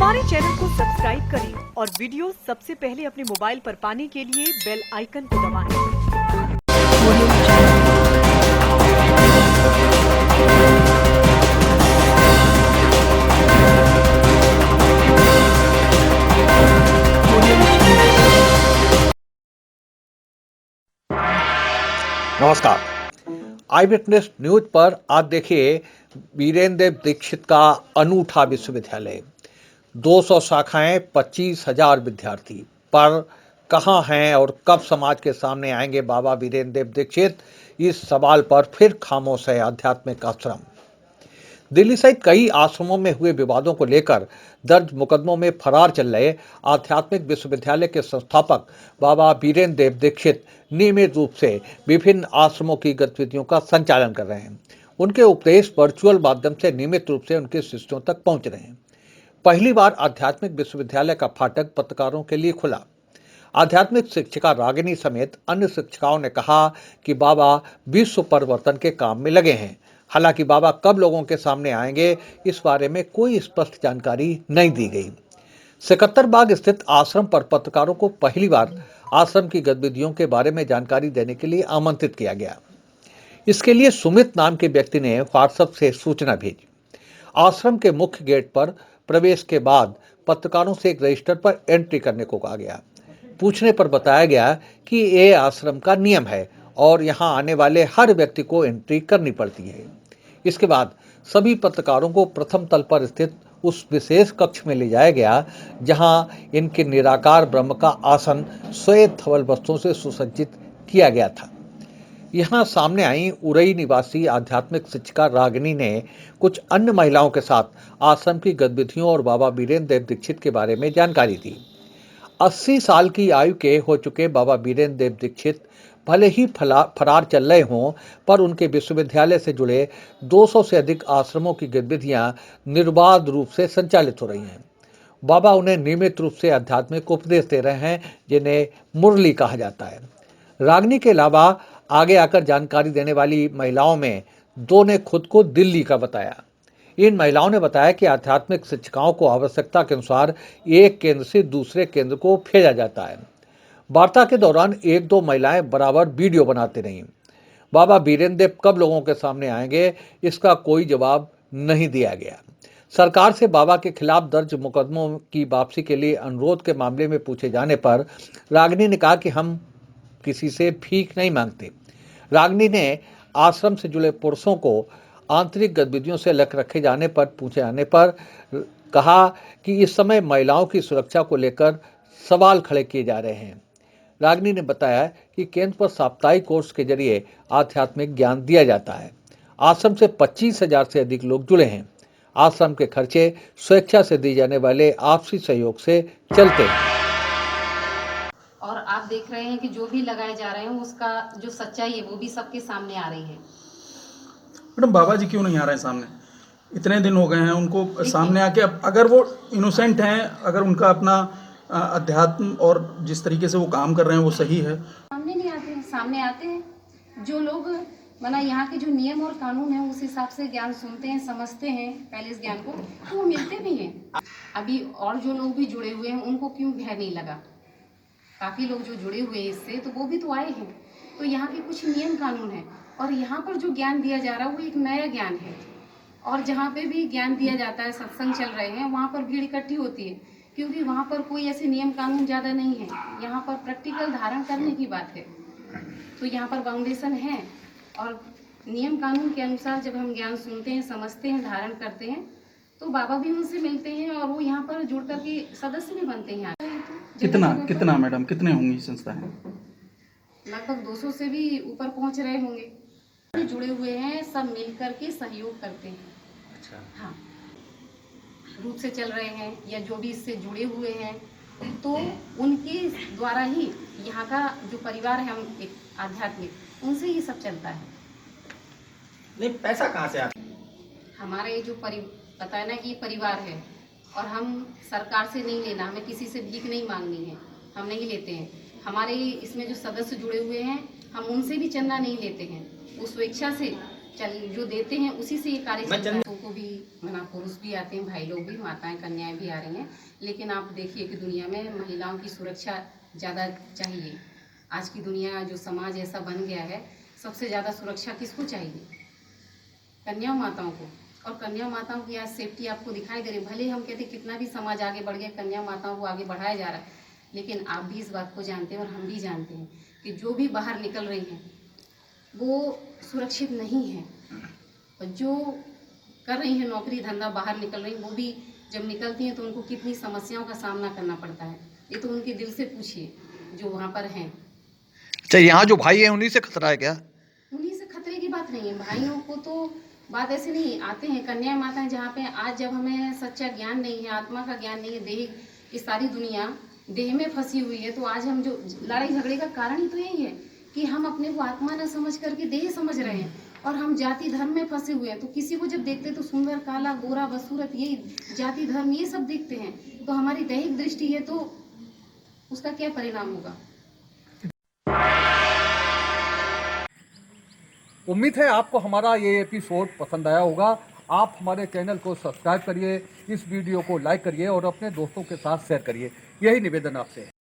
हमारे चैनल को सब्सक्राइब करें और वीडियो सबसे पहले अपने मोबाइल पर पाने के लिए बेल आइकन को दबाएं। नमस्कार। आई विटनेस न्यूज पर आज देखिए वीरेंद्र देव दीक्षित का अनूठा विश्वविद्यालय, 200 शाखाएं, 25,000 विद्यार्थी। पर कहां हैं और कब समाज के सामने आएंगे बाबा वीरेंद्र देव दीक्षित, इस सवाल पर फिर खामोश है आध्यात्मिक आश्रम। दिल्ली सहित कई आश्रमों में हुए विवादों को लेकर दर्ज मुकदमों में फरार चल रहे आध्यात्मिक विश्वविद्यालय के संस्थापक बाबा वीरेंद्र देव दीक्षित नियमित रूप से विभिन्न आश्रमों की गतिविधियों का संचालन कर रहे हैं। उनके उपदेश वर्चुअल माध्यम से नियमित रूप से उनके शिष्यों तक पहुंच रहे हैं। पहली बार आध्यात्मिक विश्वविद्यालय का फाटक पत्रकारों के लिए खुला। आध्यात्मिक शिक्षिका रागिनी समेत अन्य शिक्षिकाओं ने कहा कि बाबा विश्व परिवर्तन के काम में लगे हैं। हालांकि बाबा कब लोगों के सामने आएंगे, इस बारे में कोई स्पष्ट जानकारी नहीं दी गई। सिकंदराबाद स्थित आश्रम पर पत्रकारों को पहली बार आश्रम की गतिविधियों के बारे में जानकारी देने के लिए आमंत्रित किया गया। इसके लिए सुमित नाम के व्यक्ति ने व्हाट्सएप से सूचना भेजी। आश्रम के मुख्य गेट पर प्रवेश के बाद पत्रकारों से एक रजिस्टर पर एंट्री करने को कहा गया। पूछने पर बताया गया कि ये आश्रम का नियम है और यहाँ आने वाले हर व्यक्ति को एंट्री करनी पड़ती है। इसके बाद सभी पत्रकारों को प्रथम तल पर स्थित उस विशेष कक्ष में ले जाया गया जहां इनके निराकार ब्रह्म का आसन श्वेत धवल वस्त्रों से सुसज्जित किया गया था। यहाँ सामने आई उरई निवासी आध्यात्मिक शिक्षिका रागिनी ने कुछ अन्य महिलाओं के साथ आश्रम की गतिविधियों और बाबा वीरेंद्र देव दीक्षित के बारे में जानकारी दी। 80 साल की आयु के हो चुके बाबा वीरेंद्र देव दीक्षित भले ही फरार चल रहे हों, पर उनके विश्वविद्यालय से जुड़े 200 से अधिक आश्रमों की गतिविधियां निर्बाध रूप से संचालित हो रही हैं। बाबा उन्हें नियमित रूप से आध्यात्मिक उपदेश दे रहे हैं, जिन्हें मुरली कहा जाता है। रागिनी के अलावा आगे आकर जानकारी देने वाली महिलाओं में 2 ने खुद को दिल्ली का बताया। इन महिलाओं ने बताया कि आध्यात्मिक शिक्षिकाओं को आवश्यकता के अनुसार एक केंद्र से दूसरे केंद्र को भेजा जाता है। वार्ता के दौरान 1-2 महिलाएं बराबर वीडियो बनाती रहीं। बाबा वीरेंद्र देव कब लोगों के सामने आएंगे, इसका कोई जवाब नहीं दिया गया। सरकार से बाबा के खिलाफ दर्ज मुकदमों की वापसी के लिए अनुरोध के मामले में पूछे जाने पर रागिनी ने कहा कि हम किसी से भीख नहीं मांगते। रागिनी ने आश्रम से जुड़े पुरुषों को आंतरिक गतिविधियों से अलग रखे जाने पर पूछे जाने पर कहा कि इस समय महिलाओं की सुरक्षा को लेकर सवाल खड़े किए जा रहे हैं। रागिनी ने बताया कि केंद्र पर साप्ताहिक कोर्स के जरिए आध्यात्मिक ज्ञान दिया जाता है। आश्रम से 25,000 से अधिक लोग जुड़े हैं। आश्रम के खर्चे स्वेच्छा से दिए जाने वाले आपसी सहयोग से चलते हैं। और आप देख रहे हैं कि जो भी लगाए जा रहे हैं उसका जो सच्चाई है वो भी सबके सामने आ रही है। मैडम, बाबा जी क्यों नहीं आ रहे हैं सामने? इतने दिन हो गए हैं उनको सामने आके। अब अगर वो इनोसेंट हैं, अगर उनका अपना अध्यात्म और जिस तरीके से वो काम कर रहे हैं वो सही है, सामने नहीं आते हैं। सामने आते हैं जो लोग माना यहाँ के जो नियम और कानून है उस हिसाब से ज्ञान सुनते हैं, समझते हैं पहले इस ज्ञान को, तो वो मिलते भी हैं। अभी और जो लोग भी जुड़े हुए हैं उनको क्यों भय नहीं लगा? काफ़ी लोग जो जुड़े हुए हैं इससे, तो वो भी तो आए हैं। तो यहाँ के कुछ नियम कानून है और यहाँ पर जो ज्ञान दिया जा रहा है वो एक नया ज्ञान है। और जहाँ पे भी ज्ञान दिया जाता है, सत्संग चल रहे हैं, वहाँ पर भीड़ इकट्ठी होती है, क्योंकि वहाँ पर कोई ऐसे नियम कानून ज़्यादा नहीं है। यहाँ पर प्रैक्टिकल धारण करने की बात है। तो यहाँ पर फाउंडेशन है और नियम कानून के अनुसार जब हम ज्ञान सुनते हैं, समझते हैं, धारण करते हैं, तो बाबा भी उनसे मिलते हैं और वो यहाँ पर जुड़ करके सदस्य भी बनते हैं। कितना मैडम, कितने होंगी संस्थाएं? लगभग 200 से भी ऊपर पहुँच रहे होंगे। जुड़े हुए हैं, सब मिल करके सहयोग करते हैं। अच्छा। हाँ, रूप से चल रहे हैं या जो भी इससे जुड़े हुए हैं, तो उनके द्वारा ही यहाँ का जो परिवार है, हम एक आध्यात्मिक, उनसे ही सब चलता है। नहीं, पैसा कहाँ से आता है? हमारा ये जो पता है ना कि ये परिवार है और हम सरकार से नहीं लेना, हमें किसी से भीख नहीं मांगनी है, हम नहीं लेते हैं। हमारे इसमें जो सदस्य जुड़े हुए हैं, हम उनसे भी चंदा नहीं लेते हैं, वो स्वेच्छा से चल जो देते हैं उसी से ये कार्य चलता है। को भी मना पुरुष भी आते हैं, भाई लोग भी, माताएं कन्याएं भी आ रही हैं, लेकिन आप देखिए कि दुनिया में महिलाओं की सुरक्षा ज़्यादा चाहिए। आज की दुनिया जो समाज ऐसा बन गया है, सबसे ज़्यादा सुरक्षा किसको चाहिए? कन्या माताओं को। और कन्या माताओं की आज सेफ्टी आपको दिखाई दे रही है। भले हम कहते कितना भी समाज आगे बढ़ गया, कन्या माताओं को आगे बढ़ाया जा रहा है, लेकिन आप भी इस बात को जानते हैं और हम भी जानते हैं कि जो भी बाहर निकल रही हैं वो सुरक्षित नहीं है। और जो कर रही हैं नौकरी धंधा, बाहर निकल रही हैं, वो भी जब निकलती हैं तो उनको कितनी समस्याओं का सामना करना पड़ता है। ये तो उनके दिल से पूछिए जो वहाँ पर हैं। अच्छा, यहाँ जो भाई हैं उन्हीं से खतरा है क्या? उन्हीं से खतरे की बात नहीं है। भाइयों को तो बात ऐसे नहीं, आते हैं कन्या माता हैं जहाँ पे आज जब हमें सच्चा ज्ञान नहीं है, आत्मा का ज्ञान नहीं है, देह, ये सारी दुनिया देह में फंसी हुई है, तो आज हम जो लड़ाई झगड़े का कारण ही तो यही है कि हम अपने को आत्मा न समझ करके देह समझ रहे हैं और हम जाति धर्म में फंसे हुए हैं। तो किसी को जब देखते तो सुंदर, काला, गोरा, बदसूरत, यही जाति धर्म ये सब देखते हैं, तो हमारी दैहिक दृष्टि है तो उसका क्या परिणाम होगा? उम्मीद है आपको हमारा ये एपिसोड पसंद आया होगा। आप हमारे चैनल को सब्सक्राइब करिए, इस वीडियो को लाइक करिए और अपने दोस्तों के साथ शेयर करिए। यही निवेदन आपसे है।